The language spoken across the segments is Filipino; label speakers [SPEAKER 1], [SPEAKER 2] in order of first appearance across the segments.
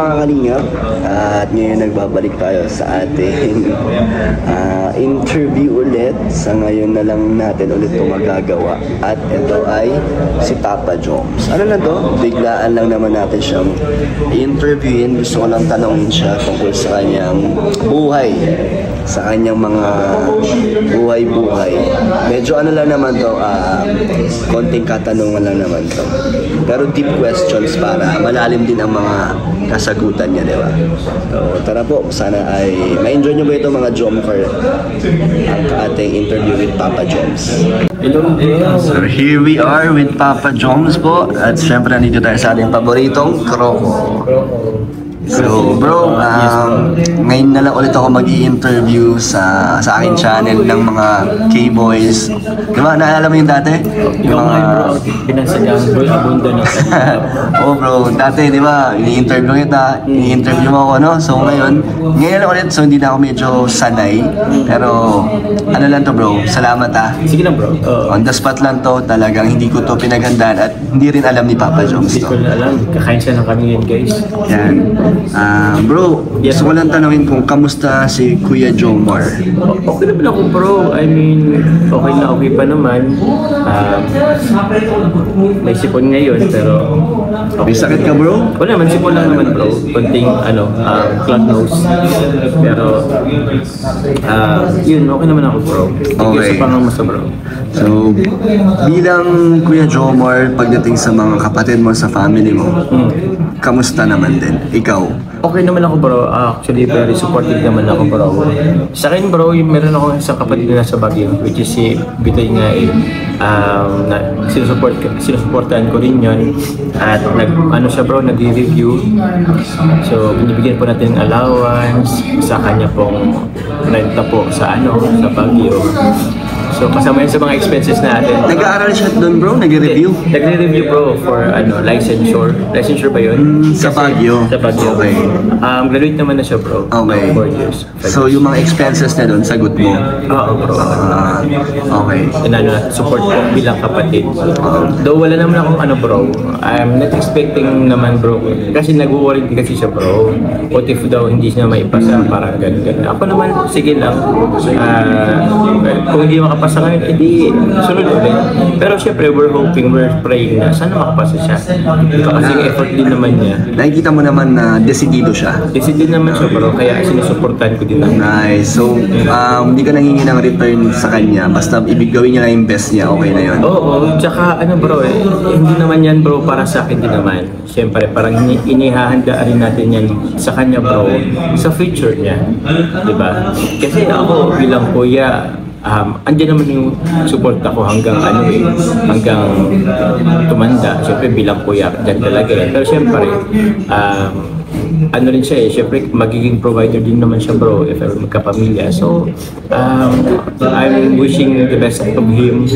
[SPEAKER 1] mga kalingap, at ngayon nagbabalik tayo sa ating interview ulit. Sa ngayon na lang natin ulit ito magagawa. At ito ay si Papa Joms. Ano na to? Biglaan lang naman natin siyang interviewin. Gusto ko lang tanongin siya tungkol sa kanyang buhay, sa kanyang mga buhay-buhay. Medyo ano lang naman to, konting katanungan lang naman to. Pero deep questions para malalim din ang mga kasagutan niya, di ba? So, tara po, sana ay ma-enjoy nyo ba ito mga Jomcar, ang ating interview with Papa Joms. So here we are with Papa Joms po, at syempre nandito tayo sa ating paboritong Croco. So bro, ngayon na lang ulit ako mag-i-interview sa aking channel ng mga K-boys. Diba, naalala mo yung dati? Yung mga...
[SPEAKER 2] Pinasagang boy abunda na.
[SPEAKER 1] Oo bro, dati diba, ini-interview mo ako, no? So ngayon lang ulit, so hindi na ako medyo sanay. Pero ano lang to bro, salamat
[SPEAKER 2] Sige lang bro.
[SPEAKER 1] On the spot lang to, talagang hindi ko to pinagandaan at hindi rin alam ni Papa Joms
[SPEAKER 2] Hindi
[SPEAKER 1] to.
[SPEAKER 2] ko na alam, kakain siya ng kami yan guys.
[SPEAKER 1] Yan. Bro, gusto ko lang tanongin kung kamusta si Kuya Jomar.
[SPEAKER 2] Okay naman ako bro, I mean, okay pa naman. May sipon ngayon pero...
[SPEAKER 1] May sakit ka bro?
[SPEAKER 2] Wala naman, sipon lang naman bro. Konting cloud nose. Pero, yun, okay naman ako bro.
[SPEAKER 1] Okay.
[SPEAKER 2] Sa pangangmasa bro.
[SPEAKER 1] So, bilang Kuya Jomar, pagdating sa mga kapatid mo, sa family mo, kamusta naman din? Ikaw?
[SPEAKER 2] Okay naman ako bro, actually very supportive naman ako bro. Sa akin bro, meron ako isang kapatid na nasa Baguio, which is si Bitoy nga sinusuportahan ko rin yun. At siya bro, nag-review. So binibigyan po natin ng allowance sa kanya pong renta po sa Baguio. So kasama yun sa mga expenses natin.
[SPEAKER 1] Nag-aaral siya doon bro? Nag-review?
[SPEAKER 2] Nagre-review bro for licensure. Licensure ba yun?
[SPEAKER 1] Sa Baguio?
[SPEAKER 2] Sa Baguio.
[SPEAKER 1] Okay.
[SPEAKER 2] Graduate naman na siya bro.
[SPEAKER 1] Okay.
[SPEAKER 2] 4 years.
[SPEAKER 1] So yung mga expenses na doon, sagot mo?
[SPEAKER 2] Oo bro.
[SPEAKER 1] Okay.
[SPEAKER 2] Support ko bilang kapatid. Though wala naman akong bro. I'm not expecting naman bro. Kasi nag-worry din kasi siya bro. What if daw hindi siya maipasa, parang ganun. Ako naman, sige lang. Kung hindi makapasa ngayon, edi sunod ulit. Pero syempre, we're praying na sana makapasa siya. Kasi effort din naman niya.
[SPEAKER 1] Nakikita mo naman na desidido siya?
[SPEAKER 2] Desidido naman siya bro, kaya sinusuportahan ko din naman.
[SPEAKER 1] Nice. So, hindi ka nangingi ng return sa kanya. Basta ibigawin niya lang yung best niya, okay na yun?
[SPEAKER 2] Oo, tsaka bro hindi naman yan bro para sa akin din naman. Syempre, parang inihahanda rin natin yan sa kanya bro, sa future niya. Diba? Kasi ako bilang kuya, andyan naman yung support ako hanggang hanggang tumanda. Siyempre bilang kuya, dyan talaga yan. Pero siyempre, rin siya siyempre magiging provider din naman siya bro if ever magkapamilya. So, I'm wishing the best of him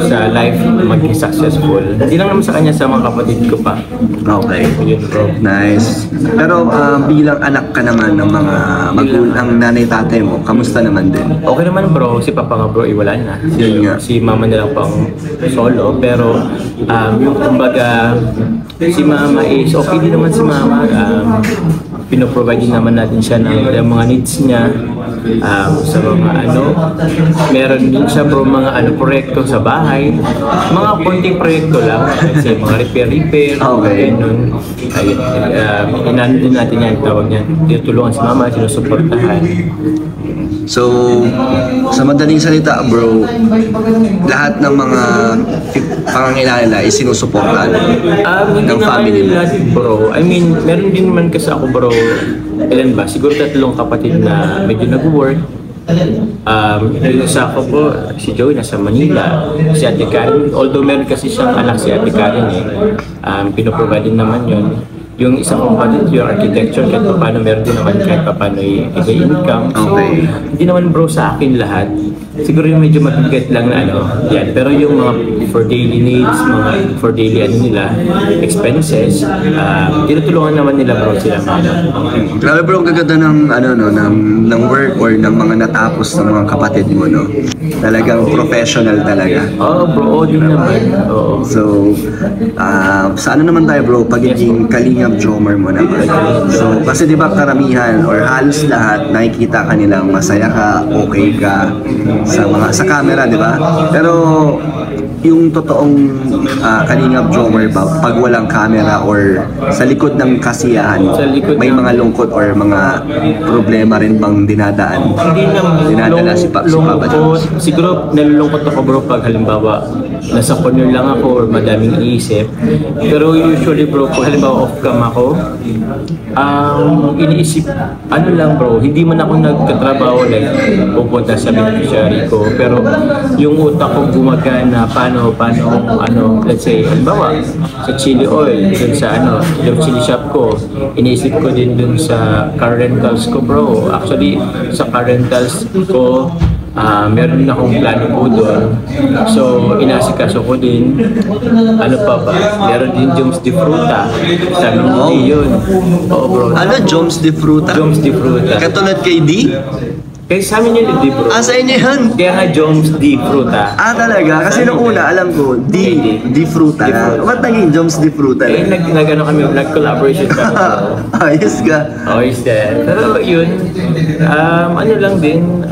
[SPEAKER 2] sa life, maging successful. Hindi lang naman sa kanya, sa mga kapatid ko pa.
[SPEAKER 1] Okay.
[SPEAKER 2] Yun bro.
[SPEAKER 1] Nice. Pero bilang anak ka naman ng mga magulang, nanay tatay mo, kamusta naman din?
[SPEAKER 2] Okay naman bro, si Papa nga bro, wala na. Si Mama na lang pang solo, pero yung kumbaga, si Mama is okay din naman si Mama. Pinoprovide din naman natin siya ng mga needs niya. Sa mga meron din siya bro mga proyekto sa bahay, mga konting proyekto lang kasi mga repair
[SPEAKER 1] okay.
[SPEAKER 2] Ganun. Ayun, inano din natin yan, tawag niya, tinutulungan si Mama, sinusuportahan.
[SPEAKER 1] So, sa madaling salita bro, lahat ng mga pangangailangan nila is sinusuportahan ng family mo?
[SPEAKER 2] Bro, I mean, meron din naman kasi ako bro, ilan ba? Siguro 3 kapatid na medyo nag-work. Yung isa ako po, si Joey nasa Manila, si Ate Karen, although meron kasi siyang anak si Ate Karen pinoprovide din naman yun. Yung isang kapatid, yung architecture, kahit pa paano meron din naman kahit pa paano yung income. So, hindi naman bro sa akin lahat. Siguro yung medyo mabigat lang na yan. Pero yung mga for daily needs, mga for daily nila, expenses, tinutulungan naman nila bro sila mga
[SPEAKER 1] Grabe bro, ang gaganda ng work or ng mga natapos ng mga kapatid mo, no? Talagang professional talaga.
[SPEAKER 2] Oo bro, din naman. Oo.
[SPEAKER 1] So, sa naman tayo bro, pagiging kalingap Kalingap Jomar mo naman. So, kasi di ba karamihan or halos lahat nakikita kanilang masaya ka, okay ka sa camera, di ba? Pero yung totoong Kalingap Jomar ba, pag walang camera or sa likod ng kasiyahan, may mga lungkot or mga problema rin bang dinadaan?
[SPEAKER 2] Hindi naman
[SPEAKER 1] Dinadala si Papa Joms.
[SPEAKER 2] Siguro nalulungkot ako bro pag halimbawa nasa corner lang ako or madaming iniisip. Pero usually bro, pag halimbawa off-cam ako, iniisip, ano lang bro, hindi man ako nagtatrabaho like pupunta sa beneficiary ko. Pero yung utak ko gumagana, paano, let's say, halimbawa, sa chili oil, dun sa yung chili shop ko, iniisip ko din dun sa car rentals ko bro. Actually, sa car rentals ko, meron din akong plano po doon. So, inasikaso ko din. Ano pa ba? Meron din Joms de Fruta. Sabi mo, yun. Oo bro.
[SPEAKER 1] Ano, Joms de Fruta?
[SPEAKER 2] Joms de Fruta.
[SPEAKER 1] Katulad kay D?
[SPEAKER 2] Kaya sa amin yun, di bro.
[SPEAKER 1] Sa inyo yun?
[SPEAKER 2] Kaya nga Joms de Fruta.
[SPEAKER 1] Talaga? Kasi nung una, alam ko, di Fruta na. Ba't naging Joms de Fruta
[SPEAKER 2] Eh,
[SPEAKER 1] na?
[SPEAKER 2] nag-collaboration kami.
[SPEAKER 1] Ayos ka.
[SPEAKER 2] Ayos din. Pero yun, ano lang din,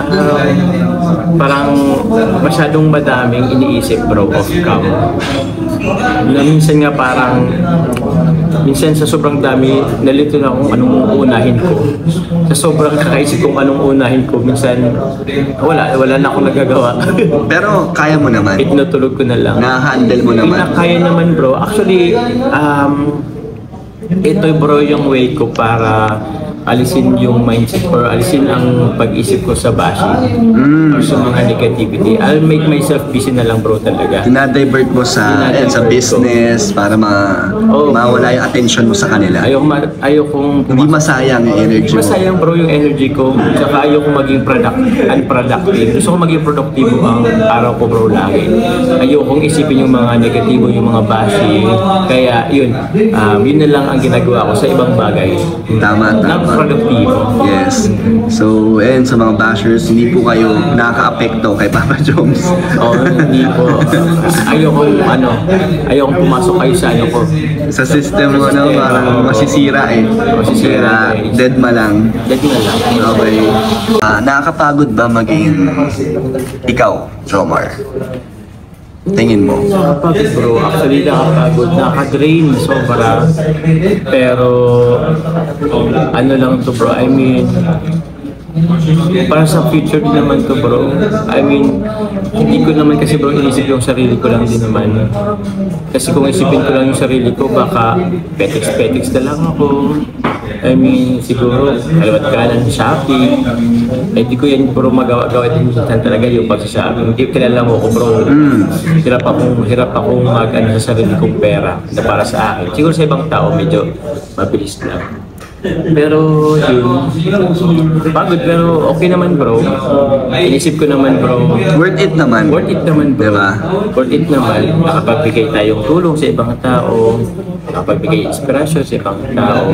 [SPEAKER 2] parang masyadong madaming iniisip bro off-cam. Na minsan nga parang, minsan sa sobrang dami, nalito na kung anong unahin ko. Sa sobrang kakaisip kung anong unahin ko, minsan wala na akong nagagawa.
[SPEAKER 1] Pero kaya mo naman.
[SPEAKER 2] Itinutulog ko na lang.
[SPEAKER 1] Na-handle mo naman.
[SPEAKER 2] Kaya naman bro. Actually, ito bro yung way ko para alisin yung mindset or alisin ang pag-isip ko sa bashing or sa mga negativity. I'll make myself busy na lang bro talaga.
[SPEAKER 1] Dinadivert mo sa business para mawala yung attention mo sa kanila.
[SPEAKER 2] Ayokong
[SPEAKER 1] Hindi masayang yung energy mo.
[SPEAKER 2] masayang bro yung energy ko. Saka ayokong maging unproductive. Gusto ko maging produktibo ang araw ko bro lagi. Ayokong isipin yung mga negatibo, yung mga bashing. Kaya yun na lang ang ginagawa ko sa ibang bagay.
[SPEAKER 1] Tama.
[SPEAKER 2] Produktibo.
[SPEAKER 1] Yes. So, sa mga bashers, hindi po kayo nakaka-apekto kay Papa Joms.
[SPEAKER 2] Hindi po. Ayokong pumasok kayo sa ko.
[SPEAKER 1] Sa system mo, parang masisira eh.
[SPEAKER 2] Masisira.
[SPEAKER 1] Kaya dead ma lang.
[SPEAKER 2] Dead na lang.
[SPEAKER 1] Okay. Nakakapagod ba maging ikaw, Jomar? Tingin mo?
[SPEAKER 2] Nakakapagod bro. Actually nakakapagod. Nakaka-drain sobra. Pero ano lang to bro. I mean, para sa future din naman to bro. I mean, hindi ko naman kasi bro inisip yung sarili ko lang din naman. Kasi kung isipin ko lang yung sarili ko, baka petiks na lang ako. I mean, siguro, kaliwat kanan Shopee. Hindi ko yan bro magawa din minsan talaga yung pagsasabi. Hindi kilala mo ko bro. Hirap akong mag-ano sa sarili kong pera na para sa akin. Siguro sa ibang tao medyo mabilis lang. Pero yun, pagod pero okay naman bro. Inisip ko naman bro.
[SPEAKER 1] Worth it naman.
[SPEAKER 2] Worth it naman bro.
[SPEAKER 1] Diba?
[SPEAKER 2] Worth it naman. Nakapagbigay tayong tulong sa ibang tao. Nakapagbigay inspirasyon sa ibang tao.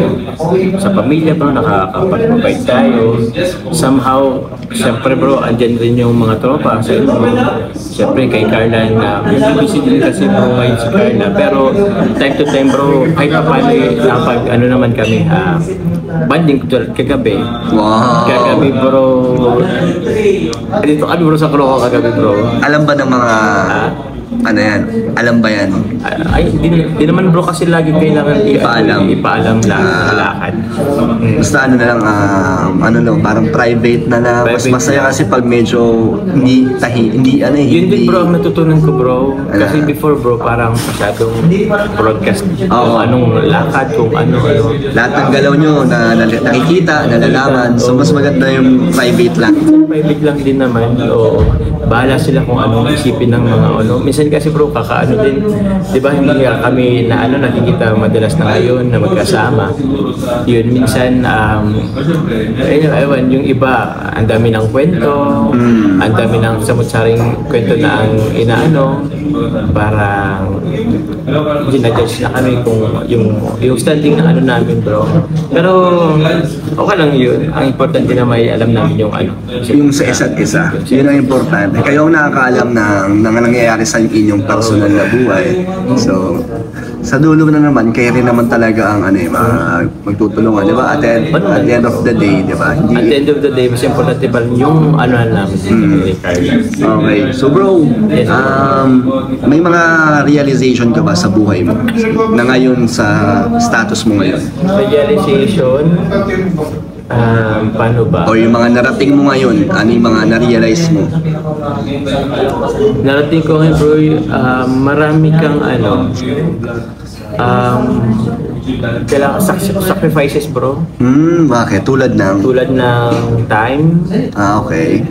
[SPEAKER 2] Sa pamilya bro, nakakapag-provide tayo. Somehow, syempre bro, andyan rin yung mga tropa sa inyo. Syempre kay Carla na busy din kasi bro ngayon si Carla. Pero time to time bro, kahit pa paano nakapag ano naman kami, banding kagabi.
[SPEAKER 1] Wow.
[SPEAKER 2] Kagabi bro. Dito kami bro sa Croco kagabi bro.
[SPEAKER 1] Alam ba ng mga ano yan? Alam ba yan?
[SPEAKER 2] Ay, di naman bro kasi lagi kailangan ipaalam lang lakad.
[SPEAKER 1] Basta ano na lang, parang private na lang. Mas masaya kasi pag medyo hindi
[SPEAKER 2] Yun din bro ang natutunan ko bro. Kasi before bro, parang masyadong broadcast kung anong lakad, kung ano.
[SPEAKER 1] Lahat ng galaw nyo na nakikita, nalalaman. So mas maganda yung private lang.
[SPEAKER 2] Private lang din naman. Oo. Bahala sila kung anong isipin ng mga ano. Minsan kasi bro, kakaano din. Di ba hindi nga kami nakikita madalas na ngayon na magkasama. Yun, minsan, ewan, yung iba, ang dami ng kwento, ang dami ng samut-saring kwento na ang inaano, parang ginajudge na kami kung yung standing na ano namin bro. Pero, okay lang yun. Ang importante na may alam namin yung ano.
[SPEAKER 1] Yung sa isa't isa. Yun ang importante. Kayo ang nakakaalam ng nangyayari sa inyong personal na buhay. So, sa dulo na naman, kayo rin naman talaga ang magtutulungan, di ba? At the end of the day, di ba?
[SPEAKER 2] At the end of the day, mas importante pa rin yung namin ni Carla.
[SPEAKER 1] Okay. So bro, may mga realization ka ba sa buhay mo na ngayon sa status mo ngayon?
[SPEAKER 2] Realization? Paano ba?
[SPEAKER 1] O yung mga narating mo ngayon, ano yung mga na-realize mo?
[SPEAKER 2] Narating ko ngayon bro, marami kang kailangan sacrifices bro.
[SPEAKER 1] Bakit? Tulad ng
[SPEAKER 2] time.
[SPEAKER 1] Okay.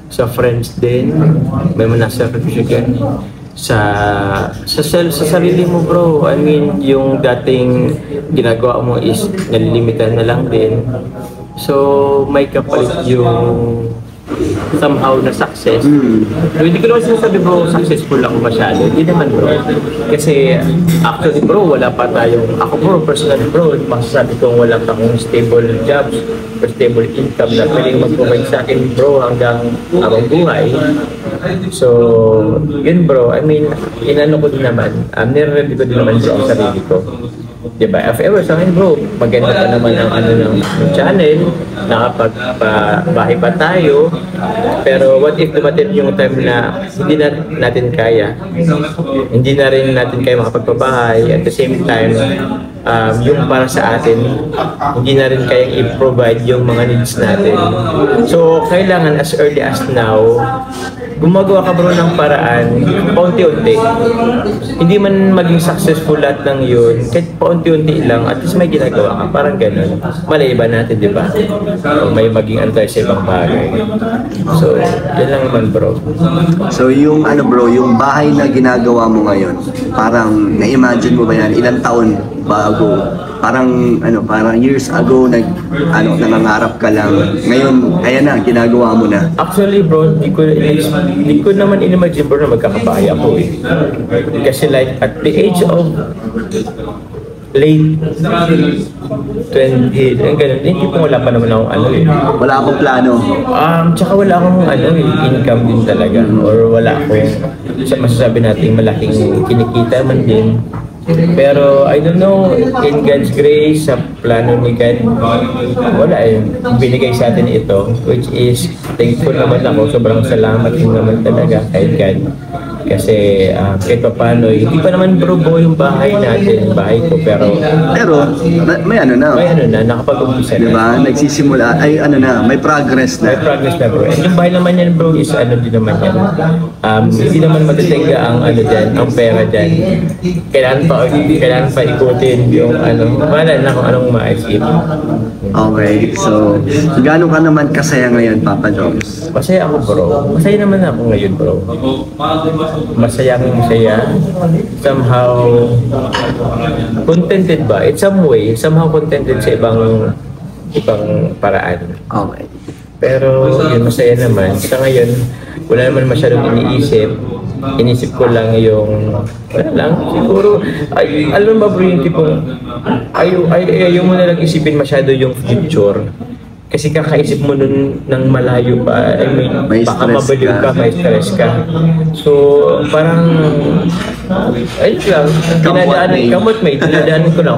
[SPEAKER 2] Sa friends din, may mga sacrifice ka. Sa sarili mo bro, I mean yung dating ginagawa mo is nalilimitan na lang din. So may kapalit yung somehow na success. So, hindi ko naman sinasabi bro, successful ako masyado. Hindi naman bro. Kasi actually bro, wala pa tayong, ako bro, personally bro, masasabi ko wala pa akong stable jobs or stable income na pwedeng mag-provide sa akin bro hanggang habang buhay. So, yun bro, I mean, inano ko din naman, nire-ready ko din naman bro ang sarili ko. Diba? If ever sa akin bro, maganda pa naman ang ng channel, nakapagbahay pa tayo, pero what if dumating yung time na hindi na natin kaya, hindi na rin natin kaya makapagpabahay, at the same time, yung para sa atin, hindi na rin kayang i-provide yung mga needs natin. So, kailangan as early as now, gumagawa ka bro ng paraan, paunti-unti. Hindi man maging successful lahat ng yun, kahit paunti-unti lang, at least may ginagawa ka, parang ganun. Malay ba natin, di ba? O may maging tayo sa ibang bagay. So, yan lang naman bro.
[SPEAKER 1] So yung bro, yung bahay na ginagawa mo ngayon, parang na-imagine mo ba yan, ilang taon bago? Parang years ago nangangarap ka lang. Ngayon, ayan na, ginagawa mo na.
[SPEAKER 2] Actually bro, hindi ko naman inimagine bro na magkakabahay ako eh. Kasi like at the age of late 20, ganun, hindi po wala pa naman akong
[SPEAKER 1] Wala akong plano.
[SPEAKER 2] Tsaka wala akong income din talaga. Or wala akong, masasabi natin malaking kinikita man din. Pero I don't know, in God's grace, sa plano ni God, wala binigay sa atin ito, which is thankful naman ako, sobrang salamat din naman talaga kay God. Kasi kahit pa paano, hindi pa naman bro yung bahay natin, bahay ko, pero
[SPEAKER 1] may
[SPEAKER 2] nakapag-umpisa na.
[SPEAKER 1] Diba? Nagsisimula, may progress na.
[SPEAKER 2] May progress na bro. And yung bahay naman yan bro is din naman yan. Hindi naman matitengga ang ang pera dyan. Kailangan pa ikutin yung wala na kung anong maisip.
[SPEAKER 1] Okay, so gaano ka naman kasaya ngayon, Papa Joms?
[SPEAKER 2] Masaya ako bro. Masaya naman ako ngayon bro. Masaya. Somehow contented ba? In some way, somehow contented sa ibang paraan.
[SPEAKER 1] Okay.
[SPEAKER 2] Pero yun, masaya naman. Sa ngayon, wala naman masyadong iniisip. Inisip ko lang yung, wala lang, siguro, alam ba bro yung tipong, ayaw mo na lang isipin masyado yung future. Kasi kakaisip mo nun ng malayo pa, baka mabaliw ka, may stress ka. So, parang, ayun lang, dinadaanan ko lang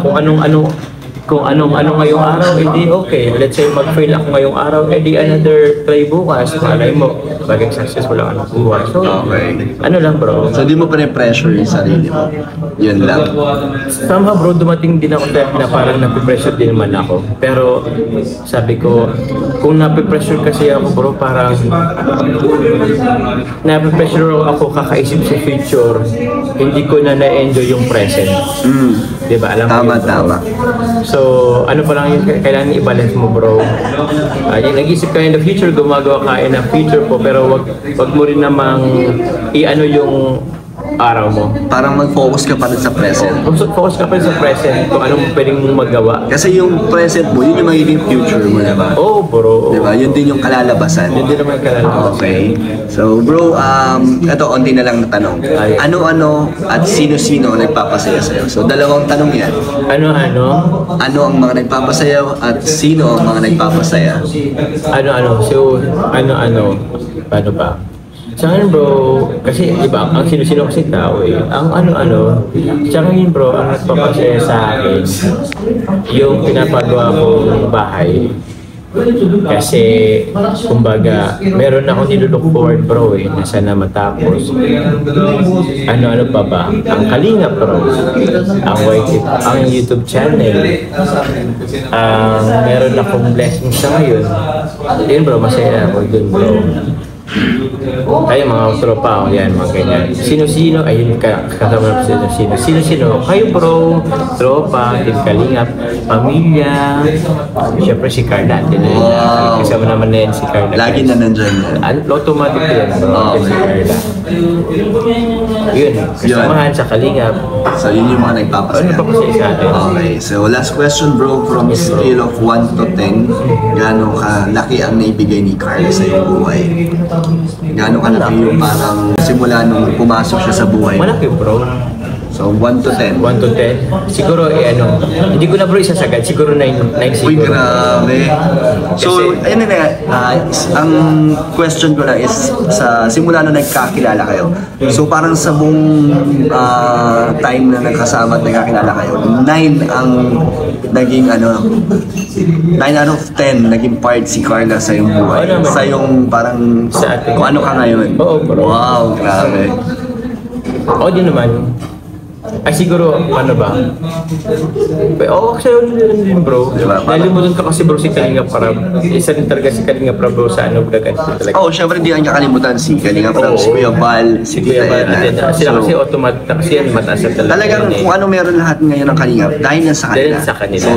[SPEAKER 2] kung anong ngayong araw, edi okay. Let's say mag-fail ako ngayong araw, edi another try bukas. Malay mo, bagay successful lang ang buhay. So,
[SPEAKER 1] okay.
[SPEAKER 2] Lang bro.
[SPEAKER 1] So, di mo pa pressure yung sarili mo? Yun lang.
[SPEAKER 2] Somehow bro, dumating din ako na parang napipressure din naman ako. Pero, sabi ko, kung napipressure kasi ako bro, parang napipressure ako kakaisip sa future, hindi ko na na-enjoy yung present. Diba? Alam mo
[SPEAKER 1] Tama.
[SPEAKER 2] So, pa lang yung kailangan i-balance mo bro. Yung nag-isip ka in the future, gumagawa ka in the future po, pero wag mo rin namang yung araw mo.
[SPEAKER 1] Parang mag-focus ka pa rin sa present.
[SPEAKER 2] Focus ka pa rin sa present kung anong pwedeng mong magawa.
[SPEAKER 1] Kasi yung present mo, yun yung magiging future mo, diba?
[SPEAKER 2] Oo bro.
[SPEAKER 1] Diba? Yun din yung kalalabasan.
[SPEAKER 2] Yun din naman kalalabasan.
[SPEAKER 1] Okay. So bro, ito, onti na lang na tanong. Ano-ano at sino-sino ang nagpapasaya sa'yo? So dalawang tanong yan.
[SPEAKER 2] Ano-ano?
[SPEAKER 1] Ano ang mga nagpapasaya at sino ang mga nagpapasaya?
[SPEAKER 2] Ano-ano? So, ano-ano? Paano ba? Sa ngayon bro, kasi iba, ang sino-sino kasi tao eh. Ang ano-ano, sa ngayon bro, ang nagpapasaya sa akin, yung pinapagawa kong bahay. Kasi, kumbaga, meron ako nilulook forward bro eh, na sana matapos. Ano-ano pa ba? Ang Kalinga bro, ang YouTube channel, meron akong blessing sa ngayon. Yun bro, masaya ako dun bro. Kayo mga tropa, yan, mga ganyan. Sino-sino, ayun, kasama ko sino-sino. Kayo bro, tropa, Team Kalingap, pamilya, siyempre si Carla natin.
[SPEAKER 1] Wow.
[SPEAKER 2] Kasama naman na yan si Carla.
[SPEAKER 1] Lagi na nandyan yan.
[SPEAKER 2] Automatic yan bro, si Carla. Yun, kasamahan sa Kalingap.
[SPEAKER 1] So yun yung mga nagpapasaya.
[SPEAKER 2] Nagpapasaya sa atin.
[SPEAKER 1] Okay, so last question bro, from scale of 1 to 10, gaano kalaki ang naibigay ni Carla sa iyong buhay? Gaano kalaki yung parang simula nung pumasok siya sa buhay?
[SPEAKER 2] Malaki bro.
[SPEAKER 1] So 1 to 10.
[SPEAKER 2] 1 to 10. Siguro hindi ko na bro isasagad. Siguro 9 siguro.
[SPEAKER 1] Uy, grabe. So, ayun na ang question ko lang is sa simula nung nagkakilala kayo. So parang sa buong time na nagkasama at nagkakilala kayo, 9 ang naging 9 out of 10 naging part si Carla sa iyong buhay. Sa iyong parang
[SPEAKER 2] Sa atin.
[SPEAKER 1] kung ano ka ngayon.
[SPEAKER 2] Oo, bro.
[SPEAKER 1] Wow, grabe.
[SPEAKER 2] Oo din naman. Ay siguro, ano ba? Oo, kasi yun din bro.
[SPEAKER 1] Diba?
[SPEAKER 2] Nalimutan ka kasi bro si Kalinga Prab. Isa rin talaga si Kalinga Prab bro sa vlogan talaga.
[SPEAKER 1] Oh, syempre hindi niya kalimutan si Kalinga Prab, si Kuya Val,
[SPEAKER 2] Si Kuya Val. Sila kasi automatic kasi yan mataas na talaga.
[SPEAKER 1] Talagang kung ano meron lahat ngayon ng Kalinga, dahil yan sa kanila.
[SPEAKER 2] Dahil sa kanila.
[SPEAKER 1] So,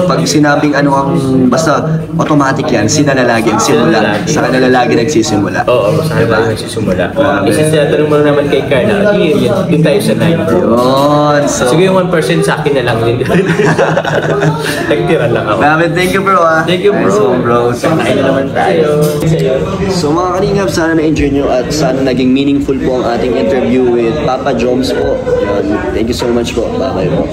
[SPEAKER 1] pag sinabing ano ang, basta automatic yan, sila na lagi ang simula. Sa kanila lagi nagsisimula.
[SPEAKER 2] Oo, sa kanila nagsisimula. Isa sila tanong mo naman kay Carla, yun tayo sa 9 bro.
[SPEAKER 1] Yun, so...
[SPEAKER 2] Siguro yung 1% sa akin na lang din. Nagtira lang ako.
[SPEAKER 1] Grabe, thank you bro
[SPEAKER 2] Thank you bro.
[SPEAKER 1] So bro,
[SPEAKER 2] Kain na naman tayo.
[SPEAKER 1] So mga Kalingap, sana na-enjoy nyo at sana naging meaningful po ang ating interview with Papa Joms po. Yan. Thank you so much po. Bye-bye po.